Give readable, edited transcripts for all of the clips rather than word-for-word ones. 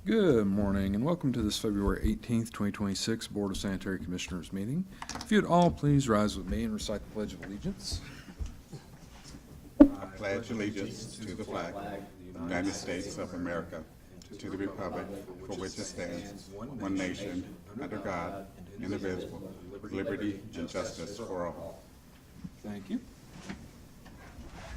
Good morning and welcome to this February 18th, 2026 Board of Sanitary Commissioners meeting. If you'd all please rise with me and recite the Pledge of Allegiance. I pledge allegiance to the flag of the United States of America, to the republic for which it stands, one nation, under God, indivisible, with liberty and justice for all. Thank you.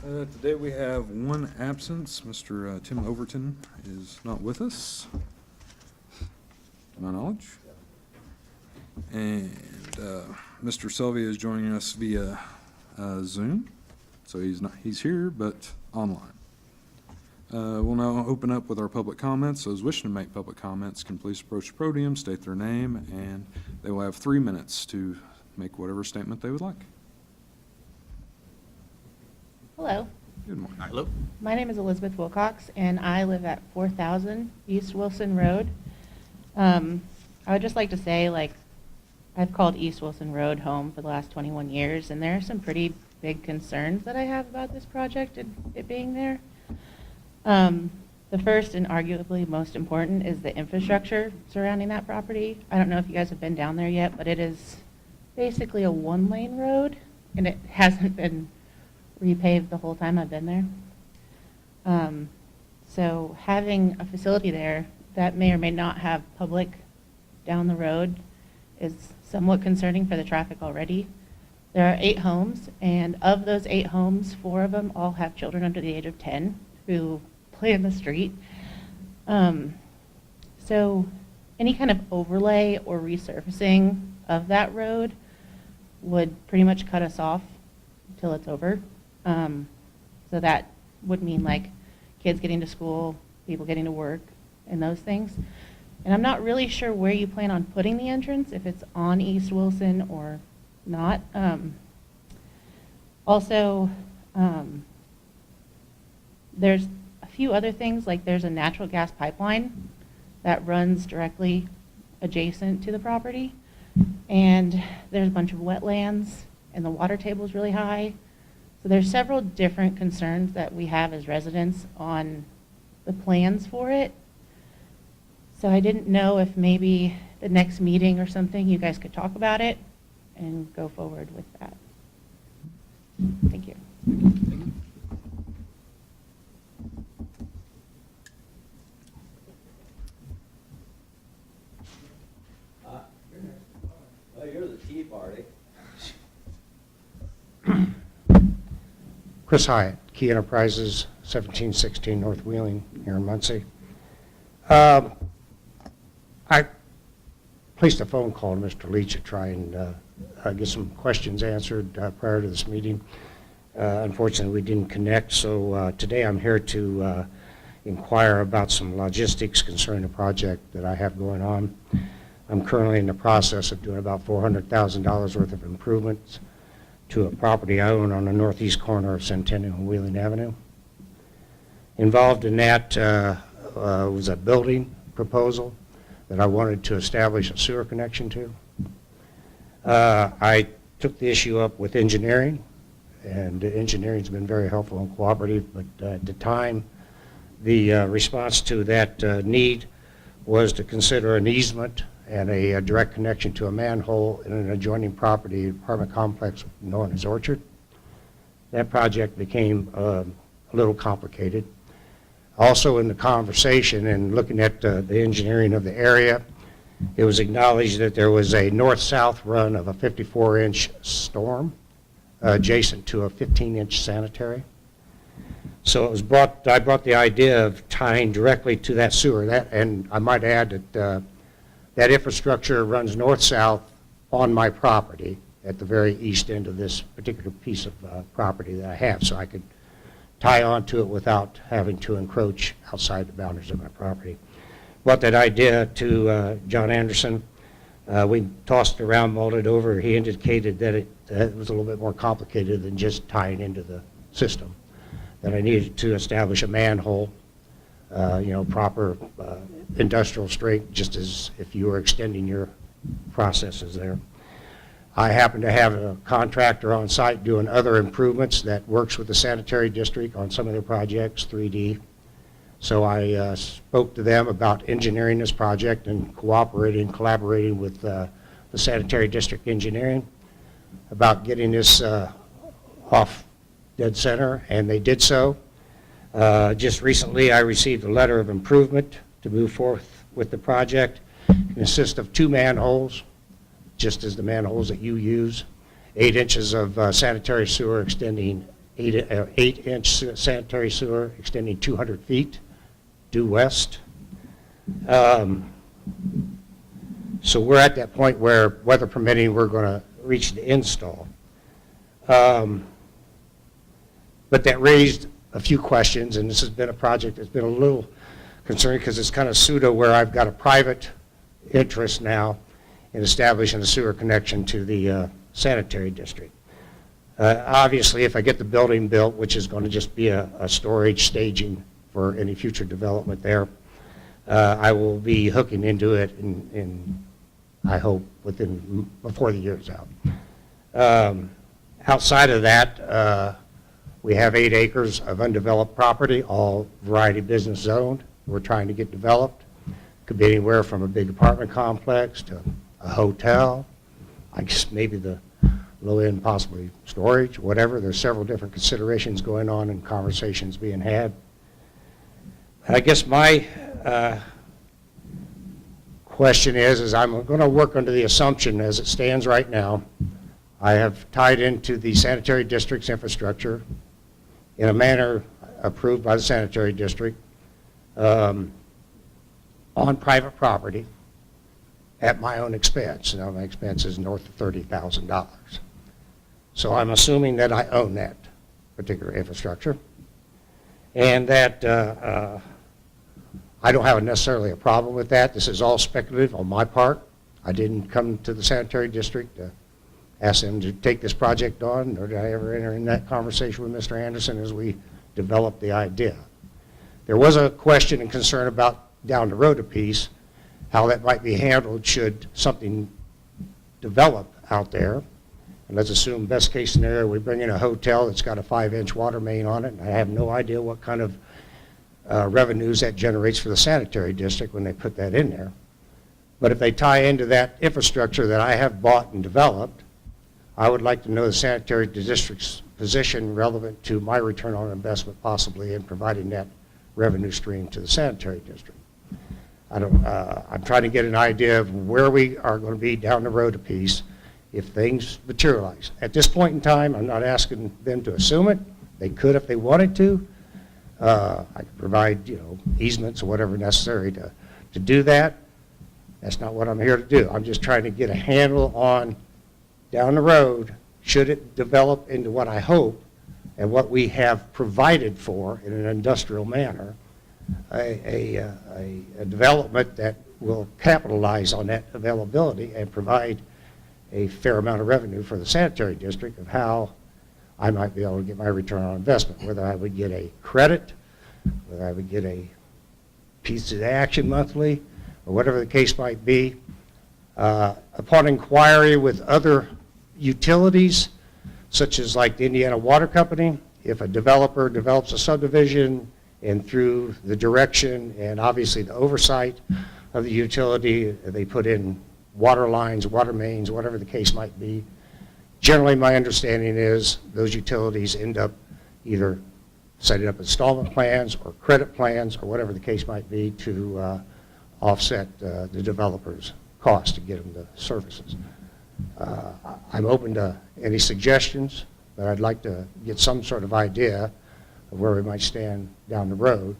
Today we have one absence. Mr. Tim Overton is not with us, to my knowledge. And Mr. Sylvia is joining us via Zoom, so he's here but online. We'll now open up with our public comments. Those wishing to make public comments can please approach the podium, state their name, and they will have 3 minutes to make whatever statement they would like. Hello. Good morning. Hello. My name is Elizabeth Wilcox, and I live at 4000 East Wilson Road. I would just like to say, I've called East Wilson Road home for the last 21 years, and there are some pretty big concerns that I have about this project and it being there. The first and arguably most important is the infrastructure surrounding that property. I don't know if you guys have been down there yet, but it is basically a one-lane road, and it hasn't been repaved the whole time I've been there. So having a facility there that may or may not have public down the road is somewhat concerning for the traffic already. There are 8 homes, and of those 8 homes, 4 of them all have children under the age of 10 who play in the street. So any kind of overlay or resurfacing of that road would pretty much cut us off till it's over. So that would mean kids getting to school, people getting to work, and those things. And I'm not really sure where you plan on putting the entrance, if it's on East Wilson or not. Also, there's a few other things, like there's a natural gas pipeline that runs directly adjacent to the property. And there's a bunch of wetlands, and the water table is really high. So there's several different concerns that we have as residents on the plans for it. So I didn't know if maybe the next meeting or something you guys could talk about it and go forward with that. Thank you. You're the Tea Party. Chris Hyatt, Key Enterprises, 1716 North Wheeling here in Muncie. I placed a phone call to Mr. Leach to try and get some questions answered prior to this meeting. Unfortunately, we didn't connect, so today I'm here to inquire about some logistics concerning a project that I have going on. I'm currently in the process of doing about $400,000 worth of improvements to a property I own on the northeast corner of Centennial and Wheeling Avenue. Involved in that was a building proposal that I wanted to establish a sewer connection to. I took the issue up with engineering, and engineering's been very helpful and cooperative, but at the time, the response to that need was to consider an easement and a direct connection to a manhole in an adjoining property, apartment complex known as Orchard. That project became a little complicated. Also in the conversation and looking at the engineering of the area, it was acknowledged that there was a north-south run of a 54-inch storm adjacent to a 15-inch sanitary. So it was I brought the idea of tying directly to that sewer. And I might add that that infrastructure runs north-south on my property at the very east end of this particular piece of property that I have, so I could tie onto it without having to encroach outside the boundaries of my property. Brought that idea to John Anderson. We tossed it around, mulled it over. He indicated that it was a little bit more complicated than just tying into the system, that I needed to establish a manhole, proper industrial strength, just as if you were extending your processes there. I happen to have a contractor on site doing other improvements that works with the sanitary district on some of their projects, 3D, So I spoke to them about engineering this project and collaborating with the Sanitary District Engineering about getting this off dead center, and they did so. Just recently, I received a letter of improvement to move forth with the project. It consists of 2 manholes, just as the manholes that you use, 8 inches of sanitary sewer extending, 8-inch sanitary sewer extending 200 feet due west. So we're at that point where, weather permitting, we're going to reach the install. But that raised a few questions, and this has been a project that's been a little concerning because it's kind of pseudo where I've got a private interest now in establishing a sewer connection to the sanitary district. Obviously, if I get the building built, which is going to just be a storage staging for any future development there, I will be hooking into it in I hope before the year's out. Outside of that, we have 8 acres of undeveloped property, all variety business zoned. We're trying to get developed. Could be anywhere from a big apartment complex to a hotel, I guess maybe the low end possibly storage, whatever. There's several different considerations going on and conversations being had. I guess my question is I'm going to work under the assumption as it stands right now, I have tied into the sanitary district's infrastructure in a manner approved by the sanitary district on private property at my own expense. Now my expense is north of $30,000. So I'm assuming that I own that particular infrastructure and that I don't have necessarily a problem with that. This is all speculative on my part. I didn't come to the sanitary district to ask them to take this project on, nor did I ever enter in that conversation with Mr. Anderson as we developed the idea. There was a question and concern about down the road a piece, how that might be handled should something develop out there. And let's assume best case scenario, we bring in a hotel that's got a 5-inch water main on it, and I have no idea what kind of revenues that generates for the sanitary district when they put that in there. But if they tie into that infrastructure that I have bought and developed, I would like to know the sanitary district's position relevant to my return on investment possibly in providing that revenue stream to the sanitary district. I'm trying to get an idea of where we are going to be down the road a piece if things materialize. At this point in time, I'm not asking them to assume it. They could if they wanted to. I could provide, easements or whatever necessary to do that. That's not what I'm here to do. I'm just trying to get a handle on down the road, should it develop into what I hope and what we have provided for in an industrial manner, a development that will capitalize on that availability and provide a fair amount of revenue for the sanitary district of how I might be able to get my return on investment, whether I would get a credit, whether I would get a piece of action monthly, or whatever the case might be. Upon inquiry with other utilities, such as like the Indiana Water Company, if a developer develops a subdivision and through the direction and obviously the oversight of the utility, they put in water lines, water mains, whatever the case might be. Generally, my understanding is those utilities end up either setting up installment plans or credit plans or whatever the case might be to offset the developer's cost to get them the services. I'm open to any suggestions, but I'd like to get some sort of idea of where we might stand down the road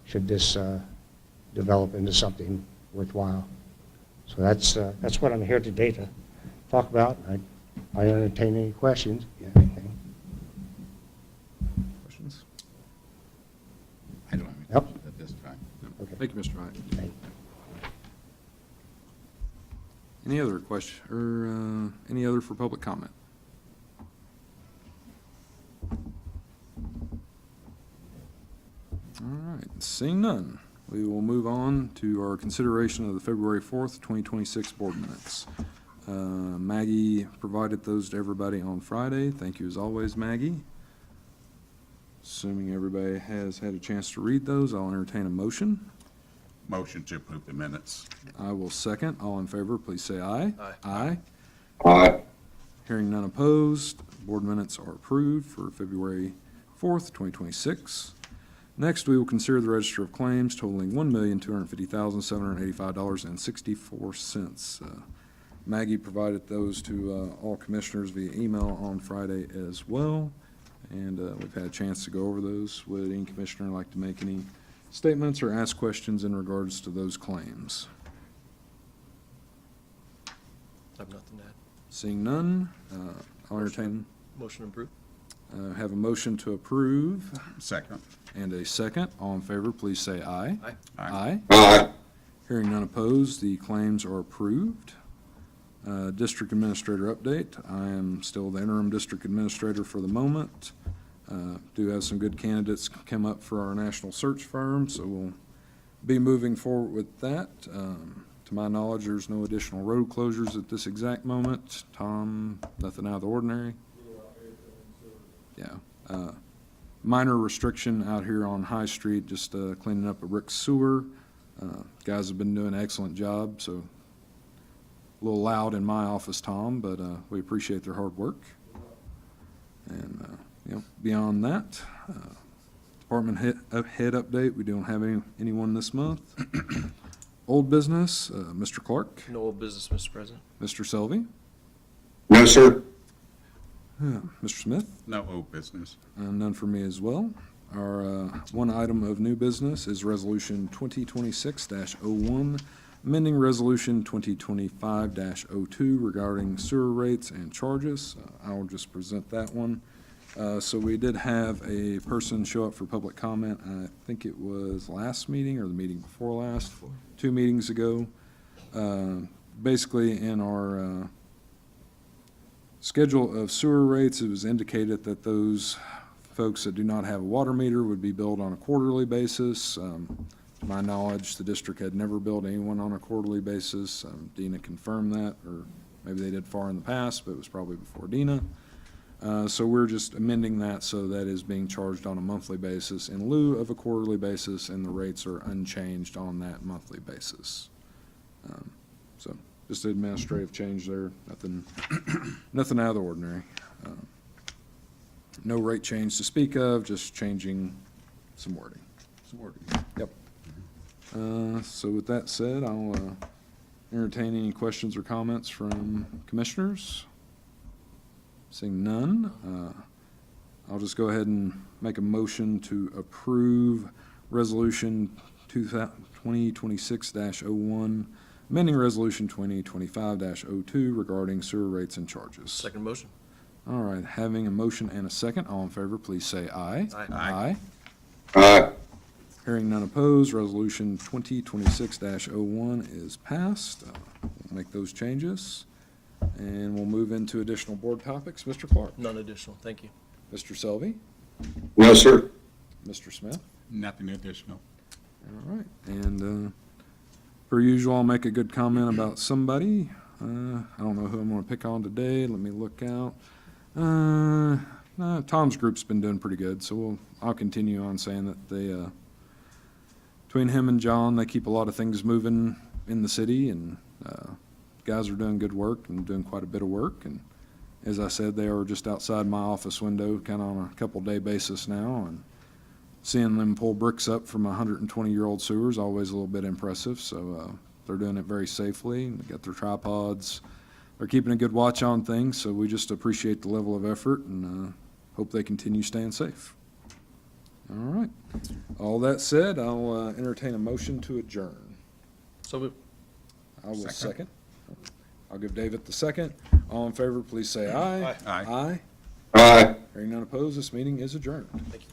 should this develop into something worthwhile. So that's what I'm here today to talk about. I entertain any questions. If you have anything. Questions? I don't have any Yep. questions at this time. No. Okay. Thank you, Mr. Hyatt. Thank you. Any other question, or any other for public comment? All right, seeing none, we will move on to our consideration of the February 4th, 2026 board minutes. Maggie provided those to everybody on Friday. Thank you as always, Maggie. Assuming everybody has had a chance to read those, I'll entertain a motion. Motion to approve the minutes. I will second. All in favor, please say aye. Aye. Aye. Aye. Hearing none opposed, board minutes are approved for February 4th, 2026. Next, we will consider the register of claims totaling $1,250,785.64. Maggie provided those to all commissioners via email on Friday as well, and we've had a chance to go over those. Would any commissioner like to make any statements or ask questions in regards to those claims? I have nothing to add. Seeing none, I'll entertain, Motion approved. have a motion to approve Second. and a second. All in favor, please say aye. Aye. Aye. Aye. Hearing none opposed, the claims are approved. District Administrator update. I am still the interim district administrator for the moment. Do have some good candidates come up for our national search firm, so we'll be moving forward with that. To my knowledge, there's no additional road closures at this exact moment. Tom, nothing out of the ordinary? Yeah. Minor restriction out here on High Street, just cleaning up a brick sewer. Guys have been doing an excellent job, so a little loud in my office, Tom, but we appreciate their hard work. And beyond that, department head update, we don't have anyone this month. Old business, Mr. Clark, No old business, Mr. President. Mr. Selvey, No, sir. Mr. Smith, No old business. none for me as well. Our one item of new business is Resolution 2026-01, amending Resolution 2025-02 regarding sewer rates and charges. I'll just present that one. So we did have a person show up for public comment. I think it was last meeting or the meeting before last, 2 meetings ago. Basically, in our schedule of sewer rates, it was indicated that those folks that do not have a water meter would be billed on a quarterly basis. To my knowledge, the district had never billed anyone on a quarterly basis. Dina confirmed that, or maybe they did far in the past, but it was probably before Dina. So we're just amending that so that is being charged on a monthly basis in lieu of a quarterly basis, and the rates are unchanged on that monthly basis. So just an administrative change there, nothing out of the ordinary. No rate change to speak of, just changing some wording. Yep. So with that said, I'll entertain any questions or comments from commissioners. Seeing none, I'll just go ahead and make a motion to approve Resolution 2026-01, amending Resolution 2025-02 regarding sewer rates and charges. Second motion. All right, having a motion and a second, all in favor, please say aye. Aye. Aye. Aye. Hearing none opposed, Resolution 2026-01 is passed. We'll make those changes, and we'll move into additional board topics. Mr. Clark. None additional. Thank you. Mr. Selvey. No, sir. Mr. Smith. Nothing additional. All right, and per usual, I'll make a good comment about somebody. I don't know who I'm going to pick on today. Let me look out. Tom's group's been doing pretty good, so I'll continue on saying that they, between him and John, they keep a lot of things moving in the city, and guys are doing good work and doing quite a bit of work. And as I said, they are just outside my office window, kind of on a couple-day basis now, and seeing them pull bricks up from 120-year-old sewer is always a little bit impressive. So they're doing it very safely. They got their tripods. They're keeping a good watch on things, so we just appreciate the level of effort and hope they continue staying safe. All right. All that said, I'll entertain a motion to adjourn. So moved. I will Second. second. I'll give David the second. All in favor, please say aye. Aye. Aye. Aye. Aye. Hearing none opposed, this meeting is adjourned. Thank you.